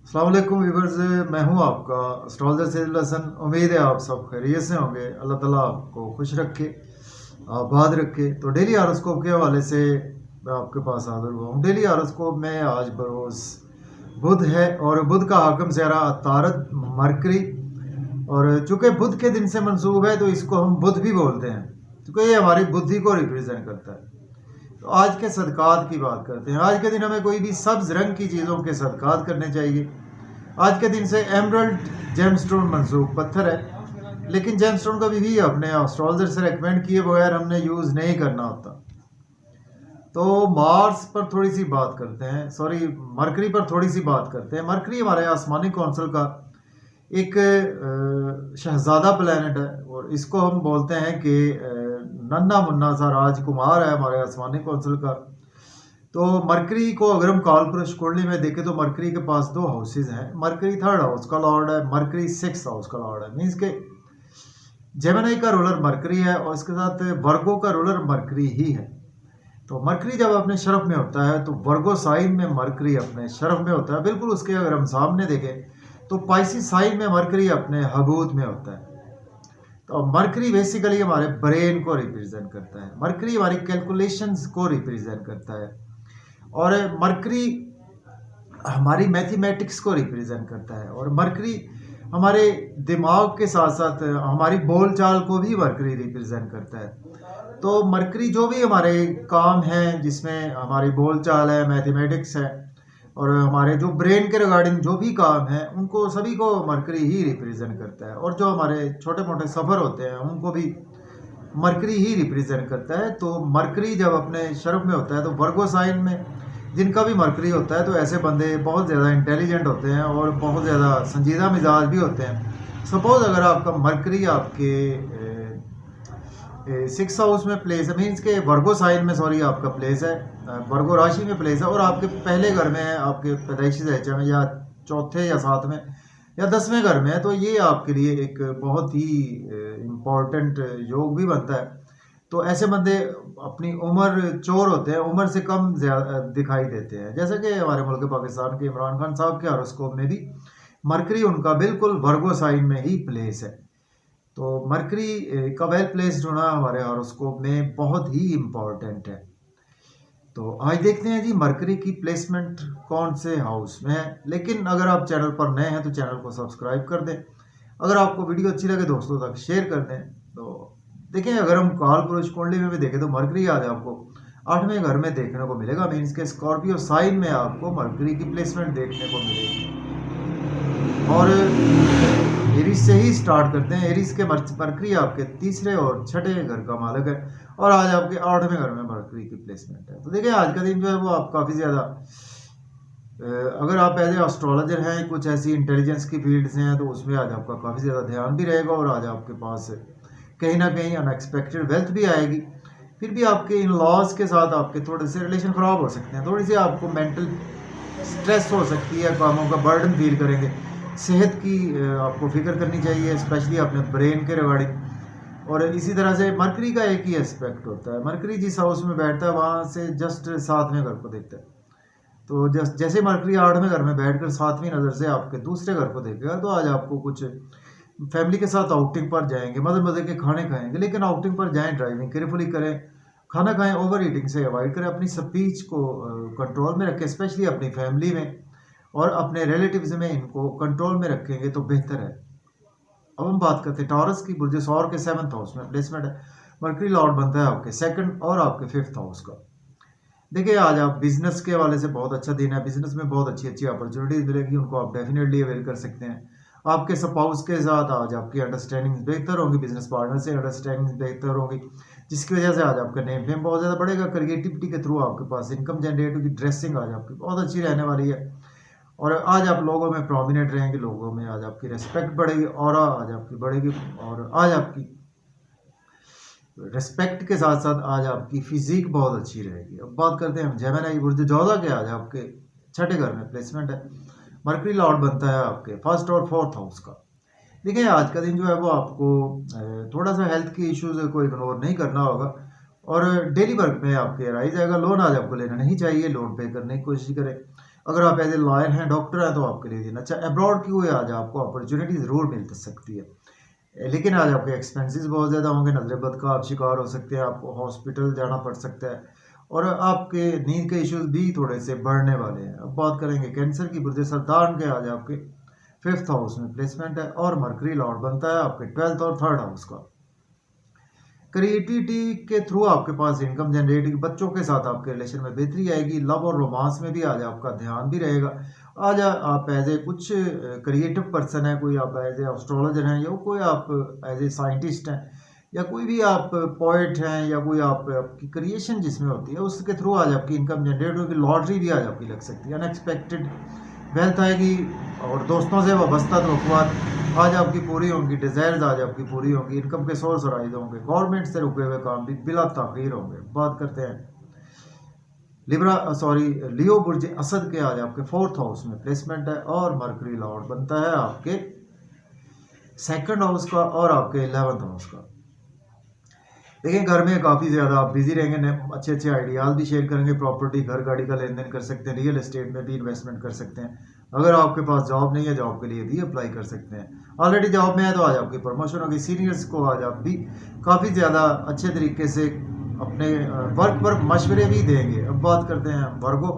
अस्सलाम वालेकुम व्यूअर्स, मैं हूं आपका एस्ट्रोलॉजर सैयद हसन। उम्मीद है आप सब खैरियत से होंगे। अल्लाह ताला आपको खुश रखे, आबाद रखे। तो डेली हॉरोस्कोप के हवाले से मैं आपके पास हाजिर हुआ हूं। डेली हॉरोस्कोप में आज बरोज़ बुध है और बुध का हाकम ज़रा अतारद मरकरी, और चूँकि बुध के दिन से मंसूब है तो इसको हम बुध भी बोलते हैं, क्योंकि ये हमारी बुद्धि को रिप्रेजेंट करता है। तो आज के सदकात की बात करते हैं। आज के दिन हमें कोई भी सब्ज रंग की चीज़ों के सदकात करने चाहिए। आज के दिन से एमरल्ड जेमस्टोन मंसूब पत्थर है, लेकिन जेमस्टोन कभी भी अपने एस्ट्रोलॉजर से रेकमेंड किए बगैर हमने यूज़ नहीं करना होता। तो मार्स पर थोड़ी सी बात करते हैं, सॉरी मरकरी पर थोड़ी सी बात करते हैं। मरकरी हमारे आसमानी कौंसल का एक शहजादा प्लैनेट है, और इसको हम बोलते हैं कि नन्ना मुन्ना सा राजकुमार है हमारे आसमानी कौंसल का। तो मरकरी को अगर हम कालपुरुष कुंडली में देखें तो मरकरी के पास दो हाउसेज हैं। मरकरी थर्ड हाउस का लॉर्ड है, मरकरी सिक्स हाउस का लॉर्ड है। मीन्स के जेमिनी का रूलर मरकरी है और इसके साथ वर्गो का रूलर मरकरी ही है। तो मरकरी जब अपने शरफ में होता है तो वर्गो साइन में मरकरी अपने शरफ में होता है। बिल्कुल उसके अगर हम सामने देखें तो पाइसिस साइन में मरकरी अपने हबूत में होता है। तो मरकरी बेसिकली हमारे ब्रेन को रिप्रेजेंट करता है, मरकरी हमारी कैलकुलेशंस को रिप्रेजेंट करता है, और मरकरी हमारी मैथमेटिक्स को रिप्रेजेंट करता है, और मरकरी हमारे दिमाग के साथ साथ हमारी बोलचाल को भी मरकरी रिप्रेजेंट करता है। तो मरकरी जो भी हमारे काम हैं जिसमें हमारी बोलचाल है, मैथमेटिक्स है, और हमारे जो ब्रेन के रिगार्डिंग जो भी काम है उनको सभी को मरकरी ही रिप्रेजेंट करता है। और जो हमारे छोटे मोटे सफ़र होते हैं उनको भी मरकरी ही रिप्रेजेंट करता है। तो मरकरी जब अपने शरफ में होता है तो वर्गो साइन में जिनका भी मरकरी होता है तो ऐसे बंदे बहुत ज़्यादा इंटेलिजेंट होते हैं और बहुत ज़्यादा संजीदा मिजाज भी होते हैं। सपोज़ अगर आपका मरकरी आपके सिक्स हाउस में प्लेस है, मीन्स के वर्गो साइन में, सॉरी आपका प्लेस है, वर्गो राशि में प्लेस है, और आपके पहले घर में है, आपके पैदाइशी दहचा में, या चौथे या सातवें या 10वें घर में है, तो ये आपके लिए एक बहुत ही इम्पोर्टेंट योग भी बनता है। तो ऐसे बंदे अपनी उम्र चोर होते हैं, उम्र से कम दिखाई देते हैं। जैसे कि हमारे मुल्क पाकिस्तान के इमरान खान साहब के हॉरोस्कोप में भी मरकरी उनका बिल्कुल वर्गो साइन में ही प्लेस है। तो मरकरी का वेल प्लेस्ड होना हमारे हॉरोस्कोप में बहुत ही इम्पोर्टेंट है। तो आज देखते हैं जी मरकरी की प्लेसमेंट कौन से हाउस में है। लेकिन अगर आप चैनल पर नए हैं तो चैनल को सब्सक्राइब कर दें। अगर आपको वीडियो अच्छी लगे दोस्तों तक शेयर कर दें। तो देखें, अगर हम कालपुरुष कुंडली में भी देखें तो मरकरी आज आपको 8वें घर में देखने को मिलेगा। मीन्स के स्कॉर्पियो साइन में आपको मरकरी की प्लेसमेंट देखने को मिलेगी। और एरिस से ही स्टार्ट करते हैं। एरिस के मरकरी आपके तीसरे और छठे घर का मालिक है, और आज आपके 8वें घर में मरकरी की प्लेसमेंट है। तो देखिए आज का दिन जो है वो आप काफ़ी ज़्यादा, अगर आप एज ए एस्ट्रोलॉजर हैं, कुछ ऐसी इंटेलिजेंस की फील्ड से हैं, तो उसमें आज आपका काफ़ी ज़्यादा ध्यान भी रहेगा, और आज आपके पास कहीं ना कहीं अनएक्सपेक्टेड वेल्थ भी आएगी। फिर भी आपके इन लॉज के साथ आपके थोड़े से रिलेशन ख़राब हो सकते हैं, थोड़ी सी आपको मेंटल स्ट्रेस हो सकती है, कामों का बर्डन फील करेंगे। सेहत की आपको फिक्र करनी चाहिए, स्पेशली अपने ब्रेन के रिगार्डिंग। और इसी तरह से मरकरी का एक ही एस्पेक्ट होता है, मरकरी जिस हाउस में बैठता है वहाँ से जस्ट 7वें घर को देखता है। तो जैसे मरकरी 8वें घर में बैठकर 7वीं नज़र से आपके दूसरे घर को देखेगा, तो आज आपको कुछ फैमिली के साथ आउटिंग पर जाएंगे, मज़े के खाने खाएंगे। लेकिन आउटिंग पर जाएं, ड्राइविंग केयरफुली करें, खाना खाएं, ओवर ईटिंग से अवॉइड करें, अपनी स्पीच को कंट्रोल में रखें, स्पेशली अपनी फैमिली में और अपने रिलेटिव्स में इनको कंट्रोल में रखेंगे तो बेहतर है। अब हम बात करते हैं टॉरस की। बुर्ज सौर के 7th हाउस में प्लेसमेंट है। मरकरी लॉर्ड बनता है आपके 2nd और आपके 5th हाउस का। देखिए आज आप बिजनेस के हवाले से बहुत अच्छा दिन है। बिजनेस में बहुत अच्छी अच्छी अपॉर्चुनिटीज मिलेगी, उनको आप डेफिनेटली अवेल कर सकते हैं। आपके स्पाउस के साथ आज आपकी अंडरस्टैंडिंग बेहतर होगी, बिजनेस पार्टनर से अंडरस्टैंडिंग बेहतर होगी, जिसकी वजह से आज आपका नेम फेम बहुत ज़्यादा बढ़ेगा। क्रिएटिविटी के थ्रू आपके पास इनकम जनरेट होगी। ड्रेसिंग आज आपकी बहुत अच्छी रहने वाली है, और आज आप लोगों में प्रोमिनेंट रहेंगे, लोगों में आज आपकी रिस्पेक्ट बढ़ेगी, और आज आपकी बढ़ेगी, और आज आपकी रिस्पेक्ट के साथ साथ आज आपकी फिजिक बहुत अच्छी रहेगी। अब बात करते हैं हम जेमिनी बुर्ज जोधा के। आज आपके छठे घर में प्लेसमेंट है। मरकरी लॉर्ड बनता है आपके 1st और 4th हाउस का। देखिए आज का दिन जो है वो आपको थोड़ा सा हेल्थ की इश्यूज को इग्नोर नहीं करना होगा, और डेली वर्क में आपके राइज आएगा। लोन आज आपको लेना नहीं चाहिए, लोन पे करने की कोशिश करें। अगर आप एज ए लॉयर हैं, डॉक्टर हैं, तो आपके लिए दिन अच्छा। अब्रॉड की हुई आज आपको अपॉर्चुनिटी ज़रूर मिल सकती है, लेकिन आज आपके एक्सपेंसेस बहुत ज़्यादा होंगे, नजरबद का आप शिकार हो सकते हैं, आपको हॉस्पिटल जाना पड़ सकता है और आपके नींद के इश्यूज भी थोड़े से बढ़ने वाले हैं। अब बात करेंगे कैंसर की। बुर्ज सरदान के आज आपके 5th हाउस में प्लेसमेंट है और मरकरी लॉर्ड बनता है आपके 12th और 3rd हाउस का। क्रिएटिविटी के थ्रू आपके पास इनकम जनरेट, बच्चों के साथ आपके रिलेशन में बेहतरी आएगी, लव और रोमांस में भी आज आपका ध्यान भी रहेगा। आज आप एज ए कुछ क्रिएटिव पर्सन है, कोई आप एज ए एस्ट्रोलॉजर हैं या कोई आप एज ए साइंटिस्ट हैं या कोई भी आप पोइट हैं या कोई आपकी क्रिएशन जिसमें होती है उसके थ्रू आज आपकी इनकम जनरेट होगी। लॉटरी भी आज आपकी लग सकती है, अनएक्सपेक्टेड वेल्थ आएगी और दोस्तों से वाबस्ता तवक्कुआत आज आपकी पूरी होंगी, डिज़ायर्स आज आपकी पूरी होंगी, इनकम के सोर्स राइज होंगे, गवर्नमेंट से रुके हुए काम भी बिला ताखीर होंगे। बात करते हैं लियो बुर्ज असद के आज आपके 4th हाउस में प्लेसमेंट है और मरकरी लॉर्ड बनता है आपके 2nd हाउस का और आपके 11th हाउस का। देखिए घर में काफ़ी ज़्यादा आप बिजी रहेंगे, अच्छे अच्छे आइडियाज़ भी शेयर करेंगे, प्रॉपर्टी घर गाड़ी का लेन देन कर सकते हैं, रियल एस्टेट में भी इन्वेस्टमेंट कर सकते हैं। अगर आपके पास जॉब नहीं है, जॉब के लिए भी अप्लाई कर सकते हैं। ऑलरेडी जॉब में है तो आज आपकी प्रमोशन होगी, सीनियर्स को आज आप भी काफ़ी ज़्यादा अच्छे तरीके से अपने वर्क पर मशवरे भी देंगे। अब बात करते हैं वर्गो।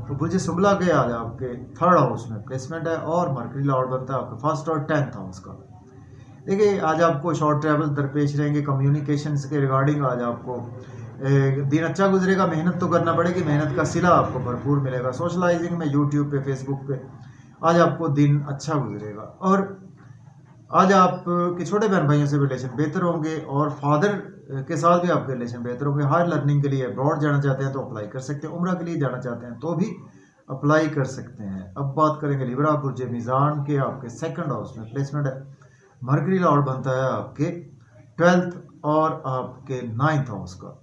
तो बुर्ज शुगला के आज आपके 3rd हाउस में प्लेसमेंट है और मरकरी लॉर्ड बनता है आपके 1st और 10th हाउस का। देखिए आज आपको शॉर्ट ट्रैवल दरपेश रहेंगे, कम्युनिकेशंस के रिगार्डिंग आज आपको दिन अच्छा गुजरेगा। मेहनत तो करना पड़ेगी, मेहनत का सिला आपको भरपूर मिलेगा। सोशलाइजिंग में यूट्यूब पे, फेसबुक पे आज आपको दिन अच्छा गुजरेगा और आज आपके छोटे बहन भाइयों से रिलेशन बेहतर होंगे और फादर के साथ भी आपके रिलेशन बेहतर होंगे। हायर लर्निंग के लिए अब्रॉड जाना चाहते हैं तो अप्लाई कर सकते हैं, उम्रा के लिए जाना चाहते हैं तो भी अप्लाई कर सकते हैं। अब बात करेंगे लिब्रा बुर्ज मीज़ान के आपके 2nd हाउस में प्लेसमेंट है, मरकरी लॉर्ड बनता है आपके 12th और आपके 9th हाउस का।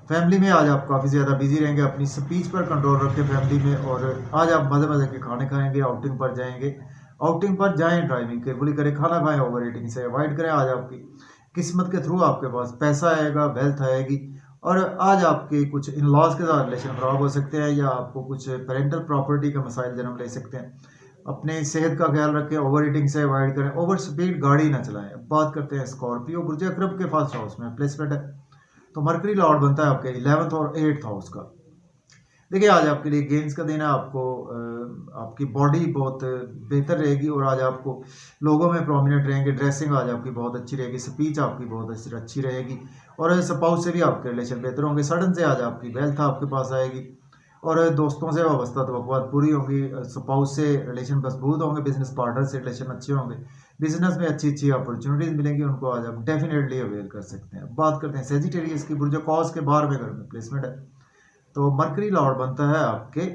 फैमिली में आज आप काफ़ी ज़्यादा बिजी रहेंगे, अपनी स्पीच पर कंट्रोल रखें फैमिली में और आज आप मज़े मज़े के खाने खाएंगे, आउटिंग पर जाएंगे, आउटिंग पर जाएं, ड्राइविंग केयरफुली करें, खाना खाएं, ओवर ईटिंग से अवॉइड करें। आज आपकी किस्मत के थ्रू आपके पास पैसा आएगा, वेल्थ आएगी और आज आपके कुछ इन लॉज के साथ रिलेशन खराब हो सकते हैं या आपको कुछ पेरेंटल प्रॉपर्टी का मसाइल जन्म ले सकते हैं। अपने सेहत का ख्याल रखें, ओवर ईटिंग से अवॉइड करें, ओवर स्पीड गाड़ी ना चलाएं। अब बात करते हैं स्कॉर्पियो बुर्ज अकरब के 1st हाउस में प्लेसमेंट है तो मरकरी लॉर्ड बनता है आपके 11th और 8th हाउस का। देखिए आज आपके लिए गेम्स का दिन है, आपको आपकी बॉडी बहुत बेहतर रहेगी और आज आपको लोगों में प्रोमिनेंट रहेंगे, ड्रेसिंग आज आपकी बहुत अच्छी रहेगी, स्पीच आपकी बहुत अच्छी रहेगी और स्पाउस से भी आपके रिलेशन बेहतर होंगे। सडन से आज आपकी वेल्थ आपके पास आएगी और दोस्तों से वाबस्ता तवक्कुआत पूरी होंगी, स्पाउस से रिलेशन मजबूत होंगे, बिजनेस पार्टनर से रिलेशन अच्छे होंगे, बिजनेस में अच्छी अच्छी अपॉर्चुनिटीज मिलेंगी, उनको आज आप डेफिनेटली अवेल कर सकते हैं। बात करते हैं सेजिटेरियस की बुर्ज कॉस के 12वें घर में प्लेसमेंट है तो मरकरी लॉर्ड बनता है आपके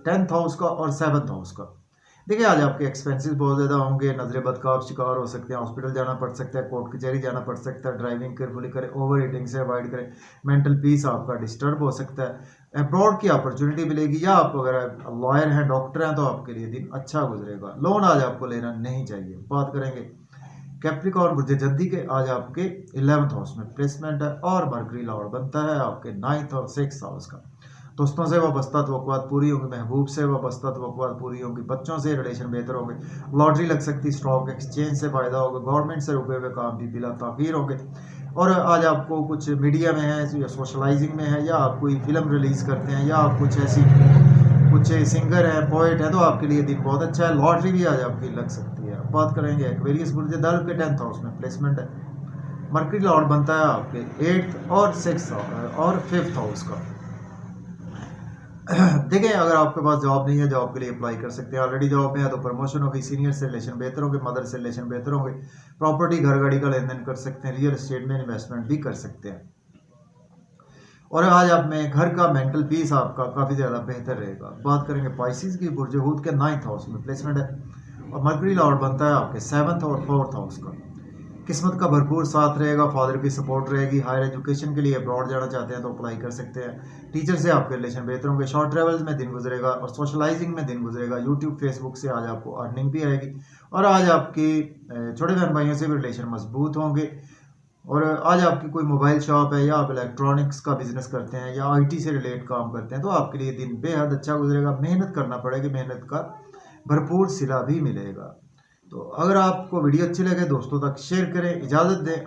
10th हाउस का और 7th हाउस का। देखिए आज आपके एक्सपेंसेस बहुत ज़्यादा होंगे, नजर बद का आप शिकार हो सकते हैं, हॉस्पिटल जाना पड़ सकता है, कोर्ट कचहरी जाना पड़ सकता है, ड्राइविंग केयरफुली करें, ओवर ईटिंग से अवॉइड करें, मेंटल पीस आपका डिस्टर्ब हो सकता है। अब्रॉड की अपॉर्चुनिटी मिलेगी या आप अगर लॉयर हैं, डॉक्टर हैं तो आपके लिए दिन अच्छा गुजरेगा। लोन आज आपको लेना नहीं चाहिए। बात करेंगे कैप्रिकॉर्न बुर्ज जद्दी के आज आपके 11th हाउस में प्लेसमेंट है और मरकरी लॉर्ड बनता है आपके 9th और 6th हाउस का। दोस्तों से वाबस्ता तवक्कुआत पूरी होंगी, महबूब से वाबस्ता तवक्कुआत पूरी होंगी, बच्चों से रिलेशन बेहतर होंगे, लॉटरी लग सकती, स्टॉक एक्सचेंज से फ़ायदा होगा, गवर्नमेंट से रुके हुए काम भी बिला ताखीर होंगे और आज आपको कुछ मीडिया में है या सोशलाइजिंग में है या आप कोई फिल्म रिलीज़ करते हैं या आप कुछ ऐसी कुछ सिंगर हैं, पोइट हैं तो आपके लिए दिन बहुत अच्छा है। लॉटरी भी आज आपकी लग सकती है। बात करेंगे एक्वेरियस बुर्ज दल के 10th हाउस में प्लेसमेंट है, मरकरी लॉर्ड बनता है आपके 8th और 6th और 5th हाउस का। देखिए अगर आपके पास जॉब नहीं है, जॉब के लिए अप्लाई कर सकते हैं। ऑलरेडी जॉब में है तो प्रमोशन होगी, सीनियर से रिलेशन बेहतर होंगे, मदर से रिलेशन बेहतर होंगे, प्रॉपर्टी घर गाड़ी का लेन देन कर सकते हैं, रियल एस्टेट में इन्वेस्टमेंट भी कर सकते हैं और आज आप में घर का मेंटल पीस आपका काफ़ी ज़्यादा बेहतर रहेगा। बात करेंगे पाइसिस की बुर्ज हूत के 9th हाउस में प्लेसमेंट है और मरकरी लॉर्ड बनता है आपके 7th और 4th हाउस का। किस्मत का भरपूर साथ रहेगा, फादर की सपोर्ट रहेगी, हायर एजुकेशन के लिए अब्रॉड जाना चाहते हैं तो अप्लाई कर सकते हैं, टीचर से आपके रिलेशन बेहतर होंगे, शॉर्ट ट्रैवल्स में दिन गुजरेगा और सोशलाइजिंग में दिन गुजरेगा, यूट्यूब फेसबुक से आज आपको अर्निंग भी आएगी और आज आपकी छोटे बहन भाइयों से भी रिलेशन मजबूत होंगे और आज आपकी कोई मोबाइल शॉप है या आप इलेक्ट्रॉनिक्स का बिजनेस करते हैं या आईटी से रिलेट काम करते हैं, तो आपके लिए दिन बेहद अच्छा गुजरेगा। मेहनत करना पड़ेगी, मेहनत का भरपूर सिला भी मिलेगा। तो अगर आपको वीडियो अच्छी लगे दोस्तों तक शेयर करें। इजाज़त दें।